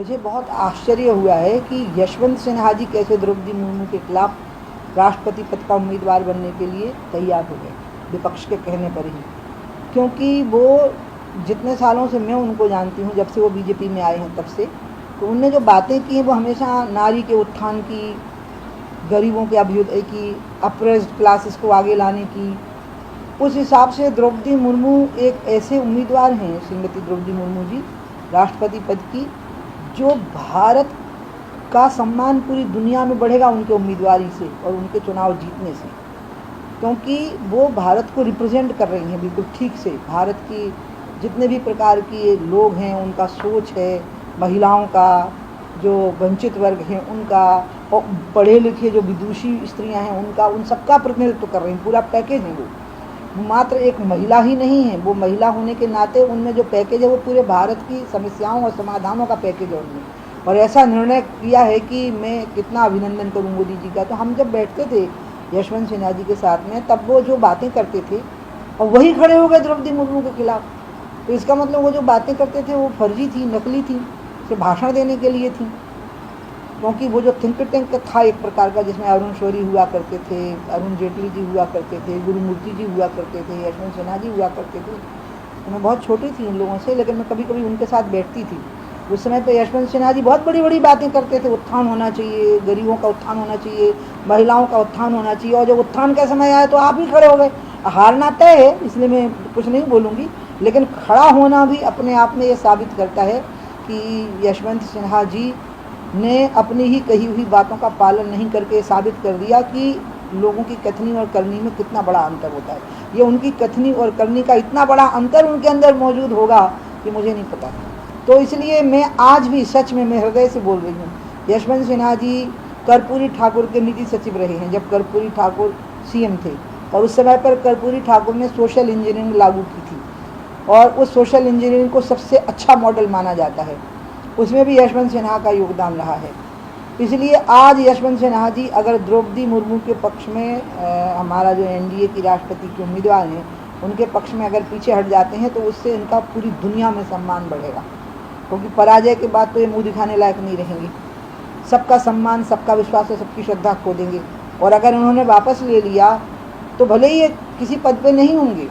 मुझे बहुत आश्चर्य हुआ है कि यशवंत सिन्हा जी कैसे द्रौपदी मुर्मू के खिलाफ राष्ट्रपति पद का उम्मीदवार बनने के लिए तैयार हो गए विपक्ष के कहने पर ही, क्योंकि वो जितने सालों से मैं उनको जानती हूँ, जब से वो बीजेपी में आए हैं तब से, तो उनने जो बातें की हैं वो हमेशा नारी के उत्थान की, गरीबों के अभ्युदय की, अप्रेस्ड क्लासेस को आगे लाने की। उस हिसाब से द्रौपदी मुर्मू एक ऐसे उम्मीदवार हैं, श्रीमती द्रौपदी मुर्मू जी, राष्ट्रपति पद की, जो भारत का सम्मान पूरी दुनिया में बढ़ेगा उनके उम्मीदवारी से और उनके चुनाव जीतने से, क्योंकि वो भारत को रिप्रेजेंट कर रही हैं बिल्कुल ठीक से। भारत की जितने भी प्रकार के लोग हैं उनका सोच है, महिलाओं का, जो वंचित वर्ग हैं उनका, और पढ़े लिखे जो विदुषी स्त्रियां हैं उनका, उन सबका प्रतिनिधित्व कर रही हैं। पूरा पैकेज है वो, मात्र एक महिला ही नहीं है, वो महिला होने के नाते उनमें जो पैकेज है वो पूरे भारत की समस्याओं और समाधानों का पैकेज है उनमें। और ऐसा निर्णय किया है कि मैं कितना अभिनंदन करूँ मोदी जी का। तो हम जब बैठते थे यशवंत सिन्हा जी के साथ में, तब वो जो बातें करते थे और वही खड़े हो गए द्रौपदी मुर्मू के खिलाफ, तो इसका मतलब वो जो बातें करते थे वो फर्जी थी, नकली थी, सिर्फ भाषण देने के लिए थी। क्योंकि वो जो थिंक टैंक था एक प्रकार का, जिसमें अरुण शौरी हुआ करते थे, अरुण जेटली जी हुआ करते थे, गुरुमूर्ति जी हुआ करते थे, यशवंत सिन्हा जी हुआ करते थे। तो मैं बहुत छोटी थी उन लोगों से, लेकिन मैं कभी कभी उनके साथ बैठती थी। उस समय पे यशवंत सिन्हा जी बहुत बड़ी बड़ी बातें करते थे, उत्थान होना चाहिए, गरीबों का उत्थान होना चाहिए, महिलाओं का उत्थान होना चाहिए। और जब उत्थान का समय आया तो आप ही खड़े हो गए। हारना तय है, इसलिए मैं कुछ नहीं बोलूँगी, लेकिन खड़ा होना भी अपने आप में ये साबित करता है कि यशवंत सिन्हा जी ने अपनी ही कही हुई बातों का पालन नहीं करके साबित कर दिया कि लोगों की कथनी और करनी में कितना बड़ा अंतर होता है। ये उनकी कथनी और करनी का इतना बड़ा अंतर उनके अंदर मौजूद होगा कि मुझे नहीं पता। तो इसलिए मैं आज भी सच में मैं हृदय से बोल रही हूँ, यशवंत सिन्हा जी कर्पूरी ठाकुर के नीति सचिव रहे हैं जब कर्पूरी ठाकुर सीएम थे, और उस समय पर कर्पूरी ठाकुर ने सोशल इंजीनियरिंग लागू की थी, और उस सोशल इंजीनियरिंग को सबसे अच्छा मॉडल माना जाता है। उसमें भी यशवंत सिन्हा का योगदान रहा है। इसलिए आज यशवंत सिन्हा जी अगर द्रौपदी मुर्मू के पक्ष में हमारा जो एनडीए की राष्ट्रपति के उम्मीदवार हैं उनके पक्ष में अगर पीछे हट जाते हैं तो उससे इनका पूरी दुनिया में सम्मान बढ़ेगा, क्योंकि पराजय के बाद तो ये मुँह दिखाने लायक नहीं रहेंगे। सबका सम्मान, सबका विश्वास और सबकी श्रद्धा खो देंगे। और अगर उन्होंने वापस ले लिया तो भले ही ये किसी पद पर नहीं होंगे,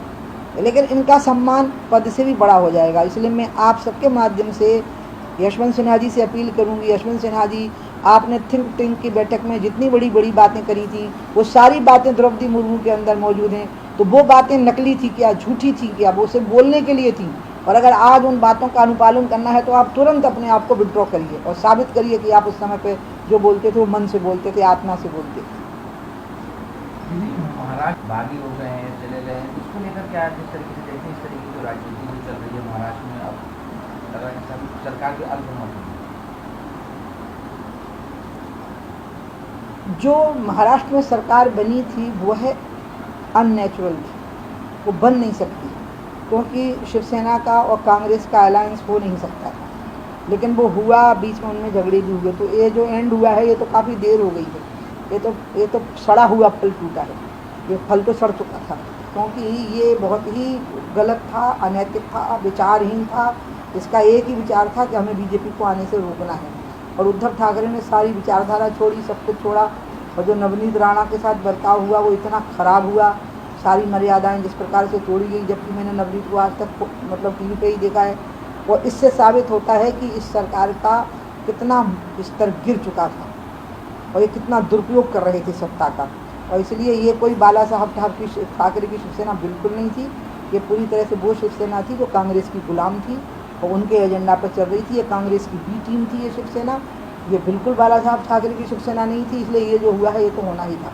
लेकिन इनका सम्मान पद से भी बड़ा हो जाएगा। इसलिए मैं आप सबके माध्यम से यशवंत सिन्हा जी से अपील करूंगी, यशवंत सिन्हा जी, आपने थिंक टैंक की बैठक में जितनी बड़ी बड़ी बातें करी थी वो सारी बातें द्रौपदी मुर्मू के अंदर मौजूद हैं। तो वो बातें नकली थी क्या, झूठी थी क्या, वो सिर्फ बोलने के लिए थी। और अगर आज उन बातों का अनुपालन करना है तो आप तुरंत अपने आप को विड्रॉ करिए और साबित करिए कि आप उस समय पे जो बोलते थे वो मन से बोलते थे, आत्मा से बोलते थे। महाराष्ट्र बागी हो गए हैं, चले गए हैं, उसको लेकर क्या जिस तरीके से देखते हैं, इस तरीके की जो राजनीति जो चल रही है महाराष्ट्र में, अब लग रहा है सब सरकार के अल्पमत है। जो महाराष्ट्र में सरकार बनी थी वो है अननेचुरल थी, वो बन नहीं सकती, क्योंकि शिवसेना का और कांग्रेस का अलायंस हो नहीं सकता था। लेकिन वो हुआ, बीच में उनमें झगड़े भी हुए। तो ये जो एंड हुआ है ये तो काफ़ी देर हो गई है। ये तो सड़ा हुआ फल टूटा है, ये फल तो सड़ चुका था, क्योंकि ये बहुत ही गलत था, अनैतिक था, विचारहीन था। इसका एक ही विचार था कि हमें बीजेपी को आने से रोकना है, और उद्धव ठाकरे ने सारी विचारधारा छोड़ी, सब कुछ छोड़ा। और जो नवनीत राणा के साथ बर्ताव हुआ वो इतना ख़राब हुआ, सारी मर्यादाएं जिस प्रकार से तोड़ी गई, जबकि मैंने नवनीत को आज तक मतलब टीवी पे ही देखा है। और इससे साबित होता है कि इस सरकार का कितना स्तर गिर चुका था और ये कितना दुरुपयोग कर रहे थे सत्ता का। और इसलिए ये कोई बाला साहब ठाकरे की शिवसेना बिल्कुल नहीं थी। ये पूरी तरह से वो शिवसेना थी जो कांग्रेस की गुलाम थी और उनके एजेंडा पर चल रही थी। ये कांग्रेस की बी टीम थी ये शिवसेना, ये बिल्कुल बाला साहब ठाकरे की शिवसेना नहीं थी। इसलिए ये जो हुआ है ये तो होना ही था।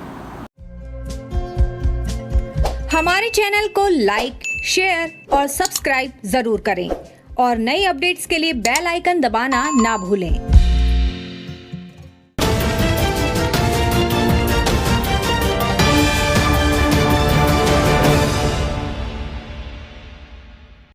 हमारे चैनल को लाइक, शेयर और सब्सक्राइब जरूर करें और नई अपडेट्स के लिए बेल आइकन दबाना ना भूलें।